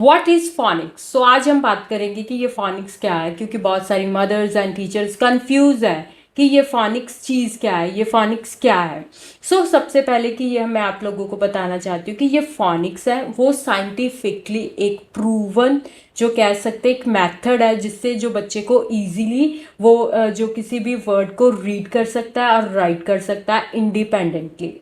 What is phoenix. सो आज हम बात करेंगे कि ये फोनिक्स क्या है, क्योंकि बहुत सारी मदर्स एंड टीचर्स कंफ्यूज है कि ये फोनिक्स चीज़ क्या है, ये फोनिक्स क्या है। सबसे पहले कि ये मैं आप लोगों को बताना चाहती हूँ कि ये फोनिक्स है वो साइंटिफिकली एक प्रूवन, जो कह सकते एक मेथड है जिससे जो बच्चे को इजीली वो जो किसी भी वर्ड को रीड कर सकता है और राइट कर सकता है इंडिपेंडेंटली।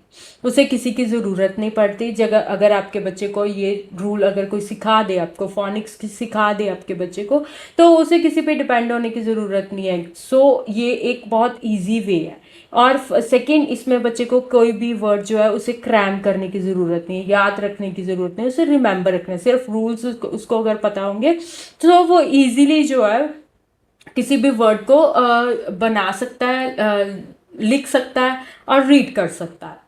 उसे किसी की ज़रूरत नहीं पड़ती। जगह अगर आपके बच्चे को ये रूल अगर कोई सिखा दे, आपको फोनिक्स की सिखा दे आपके बच्चे को, तो उसे किसी पे डिपेंड होने की ज़रूरत नहीं है। ये एक बहुत इजी वे है। और सेकंड, इसमें बच्चे को कोई भी वर्ड जो है उसे क्रैम करने की ज़रूरत नहीं है, याद रखने की ज़रूरत नहीं है, उसे रिमेंबर रखना है। सिर्फ रूल्स उसको अगर पता होंगे तो वो ईजिली जो है किसी भी वर्ड को बना सकता है, लिख सकता है और रीड कर सकता है।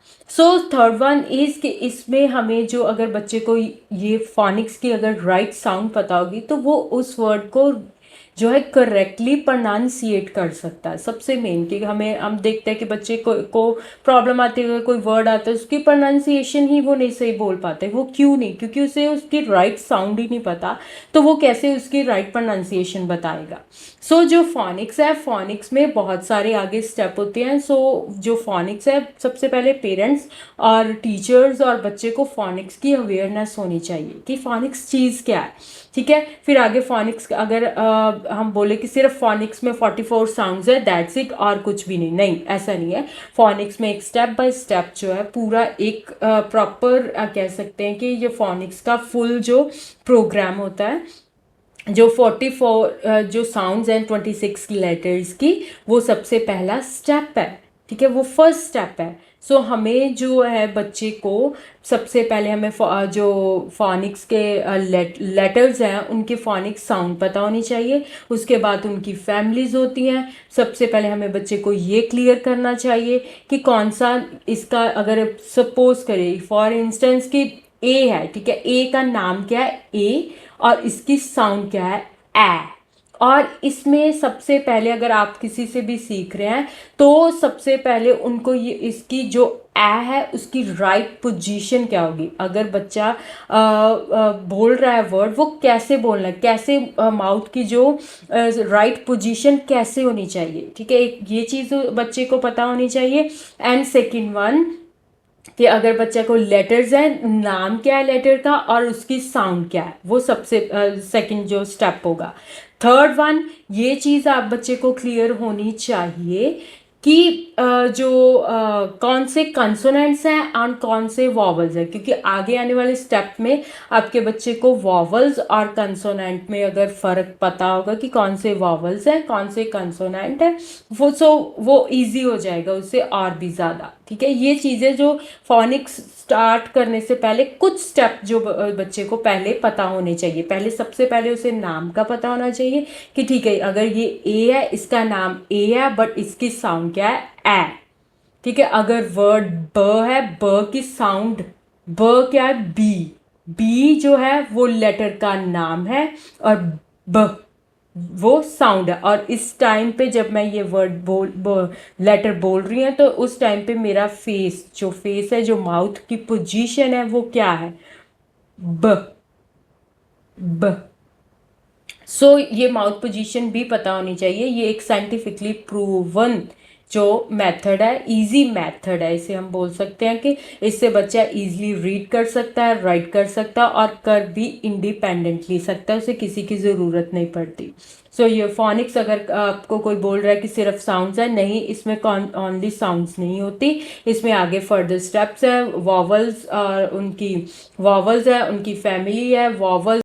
थर्ड वन इज़ कि इसमें हमें जो अगर बच्चे को ये फोनिक्स की अगर राइट साउंड पता होगी तो वो उस वर्ड को जो है करेक्टली प्रोनाउंसिएट कर सकता है। सबसे मेन कि हम देखते हैं कि बच्चे को प्रॉब्लम आती है, कोई वर्ड आता है उसकी प्रोनाउंसिएशन ही वो नहीं सही बोल पाते। वो क्यों नहीं? क्योंकि उसे उसकी राइट साउंड ही नहीं पता, तो वो कैसे उसकी राइट प्रोनाउंसिएशन बताएगा। जो फोनिक्स है, फोनिक्स में बहुत सारे आगे स्टेप होते हैं। जो फोनिक्स है, सबसे पहले पेरेंट्स और टीचर्स और बच्चे को फोनिक्स की अवेयरनेस होनी चाहिए कि फोनिक्स चीज़ क्या है। ठीक है, फिर आगे फोनिक्स अगर हम बोले कि सिर्फ फोनिक्स में 44 साउंड्स है, दैट्स इट, और कुछ भी नहीं, नहीं ऐसा नहीं है। फोनिक्स में एक स्टेप बाय स्टेप जो है पूरा एक प्रॉपर कह सकते हैं कि ये फोनिक्स का फुल जो प्रोग्राम होता है, जो 44 जो साउंड्स हैं 26 लेटर्स की, वो सबसे पहला स्टेप है। ठीक है, वो फर्स्ट स्टेप है। हमें जो है बच्चे को सबसे पहले हमें जो फोनिक्स के लेटर्स हैं उनके फोनिक्स साउंड पता होनी चाहिए। उसके बाद उनकी फैमिलीज होती हैं। सबसे पहले हमें बच्चे को ये क्लियर करना चाहिए कि कौन सा इसका, अगर सपोज करें फॉर इंस्टेंस कि ए है, ठीक है, ए का नाम क्या है? ए, और इसकी साउंड क्या है? ए। और इसमें सबसे पहले अगर आप किसी से भी सीख रहे हैं तो सबसे पहले उनको ये इसकी जो ए है उसकी राइट पोजीशन क्या होगी। अगर बच्चा बोल रहा है वर्ड, वो कैसे बोलना है, कैसे माउथ की जो राइट पोजीशन कैसे होनी चाहिए। ठीक है, ये चीज़ बच्चे को पता होनी चाहिए। एंड सेकंड वन कि अगर बच्चे को लेटर्स है, नाम क्या है लेटर का और उसकी साउंड क्या है, वो सबसे सेकंड जो स्टेप होगा। थर्ड वन, ये चीज़ आप बच्चे को क्लियर होनी चाहिए कि कौन से कंसोनेंट्स हैं और कौन से वॉवल्स हैं, क्योंकि आगे आने वाले स्टेप में आपके बच्चे को वॉवल्स और कंसोनेंट में अगर फ़र्क पता होगा कि कौन से वॉवल्स हैं कौन से कंसोनेंट है, वो इजी हो जाएगा उससे और भी ज़्यादा। ठीक है, ये चीज़ें जो फोनिक्स स्टार्ट करने से पहले कुछ स्टेप जो बच्चे को पहले पता होने चाहिए। पहले सबसे पहले उसे नाम का पता होना चाहिए कि ठीक है, अगर ये ए है, इसका नाम ए है, बट इसकी साउंड क्या है? ए। ठीक है, अगर वर्ड ब है, ब की साउंड ब क्या है? बी। बी जो है वो लेटर का नाम है और ब वो साउंड है। और इस टाइम पे जब मैं ये वर्ड लेटर बोल रही हूँ तो उस टाइम पे मेरा फेस है, जो माउथ की पोजीशन है वो क्या है? ब। ब। ये माउथ पोजीशन भी पता होनी चाहिए। ये एक साइंटिफिकली प्रूवन जो मेथड है, इजी मेथड है, इसे हम बोल सकते हैं कि इससे बच्चा इजीली रीड कर सकता है, राइट कर सकता है और कर भी इंडिपेंडेंटली सकता है, उसे किसी की ज़रूरत नहीं पड़ती। ये फोनिक्स अगर आपको कोई बोल रहा है कि सिर्फ साउंड्स है, नहीं, इसमें ओनली साउंड्स नहीं होती, इसमें आगे फर्दर स्टेप्स है। वॉवल्स और उनकी वॉवल्स है, उनकी फैमिली है, वॉवल्स